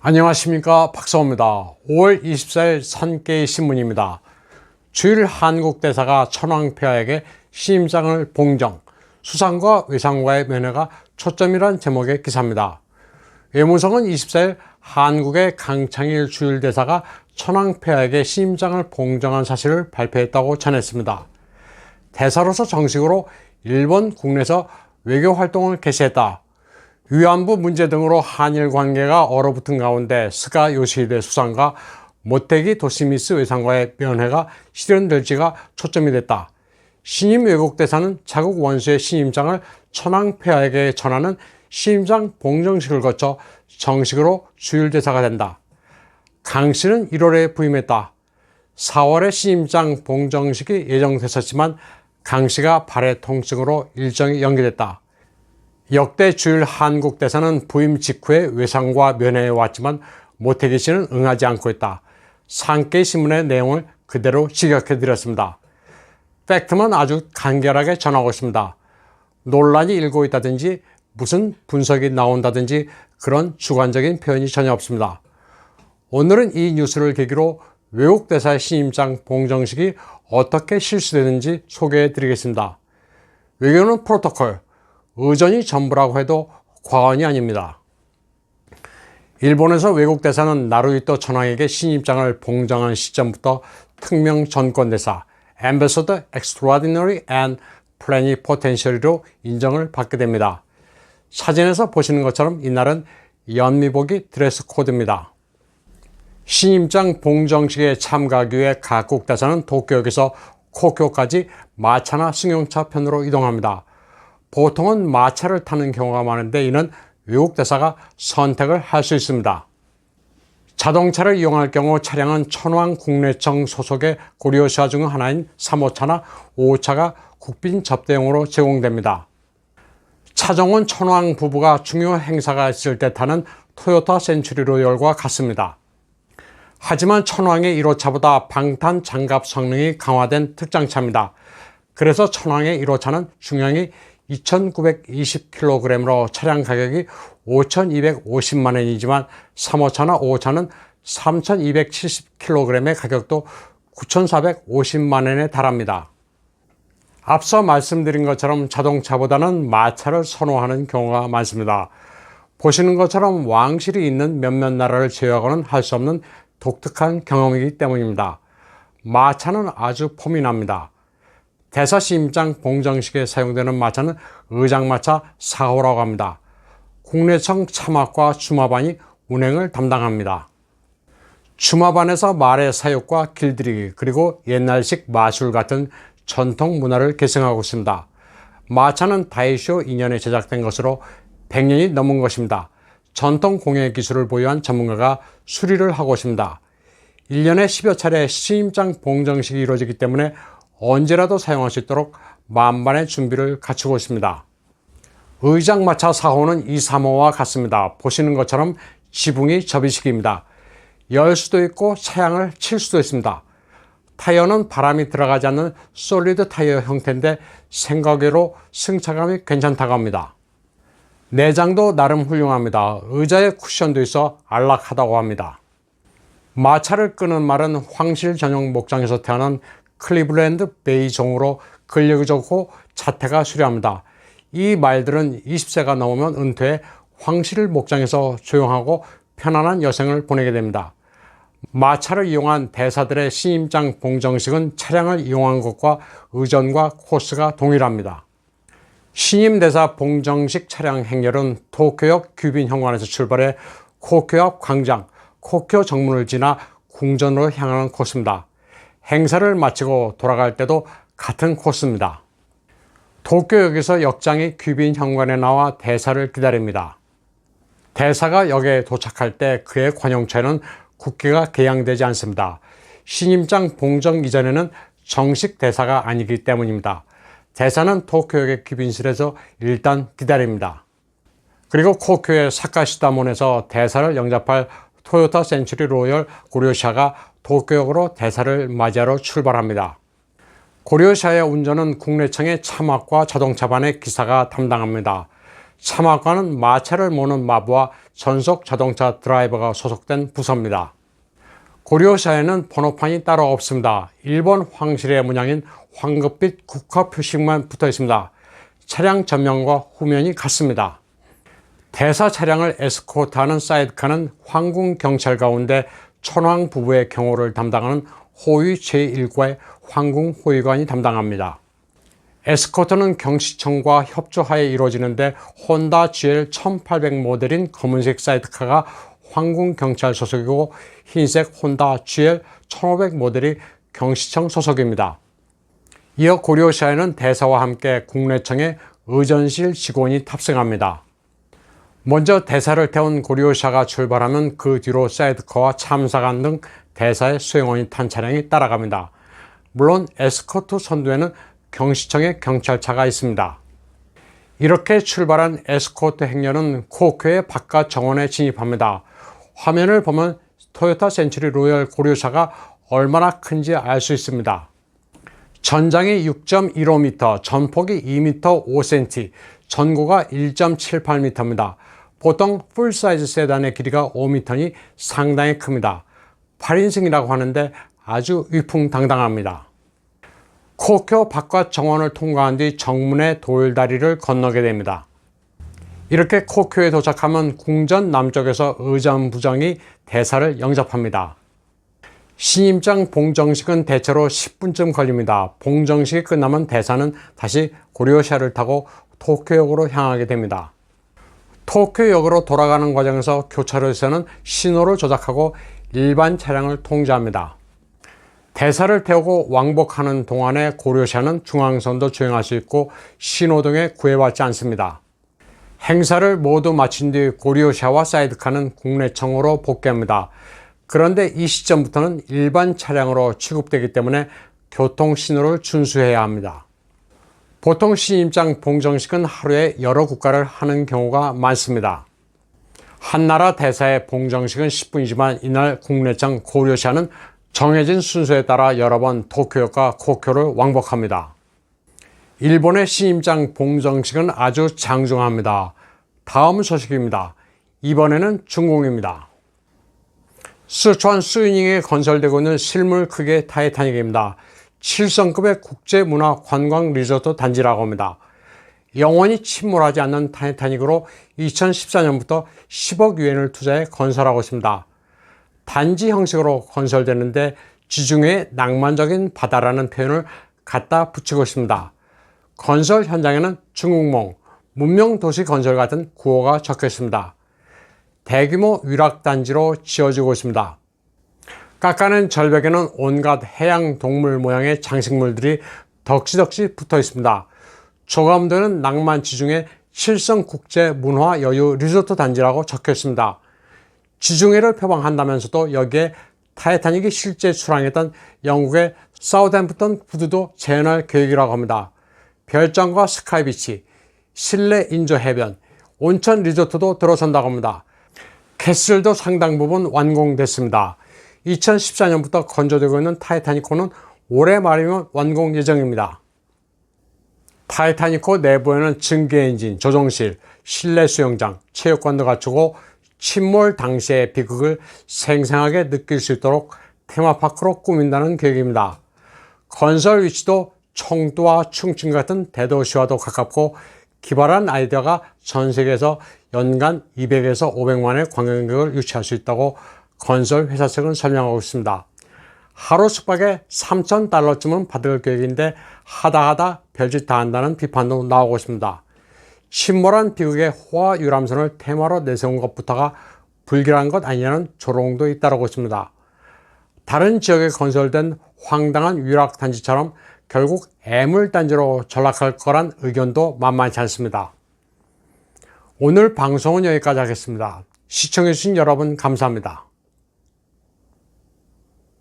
안녕하십니까, 박사호입니다. 5월 24일 산케이 신문입니다. 주일 한국 대사가 천황폐하에게 신임장을 봉정, 수상과 외상과의 면회가 초점이란 제목의 기사입니다. 외무성은 24일 한국의 강창일 주일 대사가 천황폐하에게 신임장을 봉정한 사실을 발표했다고 전했습니다. 대사로서 정식으로 일본 국내에서 외교 활동을 개시했다. 위안부 문제 등으로 한일 관계가 얼어붙은 가운데 스가 요시히데 수상과 모테기 도시미스 외상과의 면회가 실현될지가 초점이 됐다. 신임 외국대사는 자국 원수의 신임장을 천황폐하에게 전하는 신임장 봉정식을 거쳐 정식으로 주일대사가 된다. 강 씨는 1월에 부임했다. 4월에 신임장 봉정식이 예정됐었지만 강 씨가 발해 통증으로 일정이 연기됐다. 역대 주일 한국 대사는 부임 직후에 외상과 면회에 왔지만 모테기 씨는 응하지 않고 있다. 산케이 신문의 내용을 그대로 직역해 드렸습니다. 팩트만 아주 간결하게 전하고 있습니다. 논란이 일고 있다든지 무슨 분석이 나온다든지 그런 주관적인 표현이 전혀 없습니다. 오늘은 이 뉴스를 계기로 외국 대사의 신임장 봉정식이 어떻게 실시되는지 소개해 드리겠습니다. 외교는 프로토콜, 의전이 전부라고 해도 과언이 아닙니다. 일본에서 외국 대사는 나루히토 천황에게 신임장을 봉정한 시점부터 특명 전권대사 Ambassador Extraordinary and Plenipotentiary로 인정을 받게 됩니다. 사진에서 보시는 것처럼 이날은 연미복이 드레스 코드입니다. 신임장 봉정식에 참가하기 위해 각국 대사는 도쿄역에서 코쿄까지 마차나 승용차 편으로 이동합니다. 보통은 마차를 타는 경우가 많은데 이는 외국 대사가 선택을 할 수 있습니다. 자동차를 이용할 경우 차량은 천황 국내청 소속의 고려사 중 하나인 3호차나 5호차가 국빈 접대용으로 제공됩니다. 차종은 천황 부부가 중요 행사가 있을 때 타는 토요타 센츄리 로열과 같습니다. 하지만 천황의 1호차보다 방탄 장갑 성능이 강화된 특장차입니다. 그래서 천황의 1호차는 중량이 2,920kg으로 차량 가격이 5,250만 원이지만 3호차나 5호차는 3,270kg의 가격도 9,450만 원에 달합니다. 앞서 말씀드린 것처럼 자동차보다는 마차를 선호하는 경우가 많습니다. 보시는 것처럼 왕실이 있는 몇몇 나라를 제외하고는 할 수 없는 독특한 경험이기 때문입니다. 마차는 아주 폼이 납니다. 대사 신임장 봉정식에 사용되는 마차는 의장마차 4호라고 합니다. 국내청 차막과 주마반이 운행을 담당합니다. 주마반에서 말의 사육과 길들이기 그리고 옛날식 마술 같은 전통 문화를 계승하고 있습니다. 마차는 다이쇼 2년에 제작된 것으로 100년이 넘은 것입니다. 전통 공예 기술을 보유한 전문가가 수리를 하고 있습니다. 1년에 10여 차례 신임장 봉정식이 이루어지기 때문에 언제라도 사용할 수 있도록 만반의 준비를 갖추고 있습니다. 의장마차 4호는 2, 3호와 같습니다. 보시는 것처럼 지붕이 접이식입니다. 열 수도 있고 차양을 칠 수도 있습니다. 타이어는 바람이 들어가지 않는 솔리드 타이어 형태인데 생각외로 승차감이 괜찮다고 합니다. 내장도 나름 훌륭합니다. 의자에 쿠션도 있어 안락하다고 합니다. 마차를 끄는 말은 황실 전용 목장에서 태어난 클리블랜드 베이 종으로 근력이 좋고 자태가 수려합니다. 이 말들은 20세가 넘으면 은퇴해 황실 목장에서 조용하고 편안한 여생을 보내게 됩니다. 마차를 이용한 대사들의 신임장 봉정식은 차량을 이용한 것과 의전과 코스가 동일합니다. 신임 대사 봉정식 차량 행렬은 도쿄역 규빈 현관에서 출발해 코쿄 앞 광장, 코쿄 정문을 지나 궁전으로 향하는 코스입니다. 행사를 마치고 돌아갈 때도 같은 코스입니다. 도쿄역에서 역장이 규빈 현관에 나와 대사를 기다립니다. 대사가 역에 도착할 때 그의 관용차에는 국기가 개양되지 않습니다. 신임장 봉정 이전에는 정식 대사가 아니기 때문입니다. 대사는 도쿄역의 귀빈실에서 일단 기다립니다. 그리고 코쿄의 사카시다몬에서 대사를 영접할 토요타 센츄리 로열 고려샤가 도쿄역으로 대사를 맞이하러 출발합니다. 고려샤의 운전은 국내청의 차막과 자동차반의 기사가 담당합니다. 사막과는 마차를 모는 마부와 전속 자동차 드라이버가 소속된 부서입니다. 고려사에는 번호판이 따로 없습니다. 일본 황실의 문양인 황급빛 국화 표식만 붙어 있습니다. 차량 전면과 후면이 같습니다. 대사 차량을 에스코트하는 사이드카는 황궁 경찰 가운데 천황 부부의 경호를 담당하는 호위 제1과의 황궁 호위관이 담당합니다. 에스코트는 경시청과 협조하에 이루어지는데 혼다 GL 1800 모델인 검은색 사이드카가 황궁 경찰 소속이고 흰색 혼다 GL 1500 모델이 경시청 소속입니다. 이어 고려시에는 대사와 함께 국내청의 의전실 직원이 탑승합니다. 먼저 대사를 태운 고려샤가 출발하면 그 뒤로 사이드카와 참사관 등 대사의 수행원이 탄 차량이 따라갑니다. 물론 에스코트 선두에는 경시청의 경찰차가 있습니다. 이렇게 출발한 에스코트 행렬은 코쿄의 바깥 정원에 진입합니다. 화면을 보면 토요타 센츄리 로열 고려샤가 얼마나 큰지 알 수 있습니다. 전장이 6.15m, 전폭이 2m 5cm, 전고가 1.78m입니다. 보통 풀사이즈 세단의 길이가 5m니 상당히 큽니다. 8인승이라고 하는데 아주 위풍당당합니다. 코쿄 바깥 정원을 통과한 뒤 정문의 돌다리를 건너게 됩니다. 이렇게 코쿄에 도착하면 궁전 남쪽에서 의전부정이 대사를 영접합니다. 신임장 봉정식은 대체로 10분쯤 걸립니다. 봉정식이 끝나면 대사는 다시 고려샤를 타고 도쿄역으로 향하게 됩니다. 도쿄역으로 돌아가는 과정에서 교차로에서는 신호를 조작하고 일반 차량을 통제합니다. 대사를 태우고 왕복하는 동안에 고려샤는 중앙선도 주행할 수 있고 신호등에 구애받지 않습니다. 행사를 모두 마친 뒤 고려샤와 사이드카는 국내청으로 복귀합니다. 그런데 이 시점부터는 일반 차량으로 취급되기 때문에 교통신호를 준수해야 합니다. 보통 신임장 봉정식은 하루에 여러 국가를 하는 경우가 많습니다. 한나라 대사의 봉정식은 10분이지만 이날 국내청 고려샤는 정해진 순서에 따라 여러 번 도쿄역과 코쿄를 왕복합니다. 일본의 신임장 봉정식은 아주 장중합니다. 다음 소식입니다. 이번에는 중국입니다. 스촨 수이닝에 건설되고 있는 실물 크기의 타이타닉입니다. 7성급의 국제문화관광 리조트 단지라고 합니다. 영원히 침몰하지 않는 타이타닉으로 2014년부터 10억 유엔을 투자해 건설하고 있습니다. 단지 형식으로 건설되는데 지중해의 낭만적인 바다라는 표현을 갖다 붙이고 있습니다. 건설 현장에는 중국몽, 문명도시 건설 같은 구호가 적혀 있습니다. 대규모 위락단지로 지어지고 있습니다. 깎아낸 절벽에는 온갖 해양 동물 모양의 장식물들이 덕지덕지 붙어 있습니다. 조감도는 낭만 지중해 7성 국제 문화 여유 리조트 단지라고 적혀 있습니다. 지중해를 표방한다면서도 여기에 타이타닉이 실제 출항했던 영국의 사우샘프턴 구두도 재현할 계획이라고 합니다. 별장과 스카이비치, 실내 인조 해변, 온천 리조트도 들어선다고 합니다. 캐슬도 상당 부분 완공됐습니다. 2014년부터 건조되고 있는 타이타닉호는 올해 말이면 완공 예정입니다. 타이타닉호 내부에는 증기 엔진, 조종실, 실내 수영장, 체육관도 갖추고 침몰 당시의 비극을 생생하게 느낄 수 있도록 테마파크로 꾸민다는 계획입니다. 건설 위치도 청두와 충칭 같은 대도시와도 가깝고 기발한 아이디어가 전 세계에서 연간 200에서 500만의 관광객을 유치할 수 있다고 건설 회사 측은 설명하고 있습니다. 하루 숙박에 $3,000쯤은 받을 계획인데 하다 별짓 다 한다는 비판도 나오고 있습니다. 침몰한 비극의 호화 유람선을 테마로 내세운 것부터가 불길한 것 아니냐는 조롱도 잇따르고 있습니다. 다른 지역에 건설된 황당한 위락단지처럼 결국 애물단지로 전락할 거란 의견도 만만치 않습니다. 오늘 방송은 여기까지 하겠습니다. 시청해주신 여러분 감사합니다.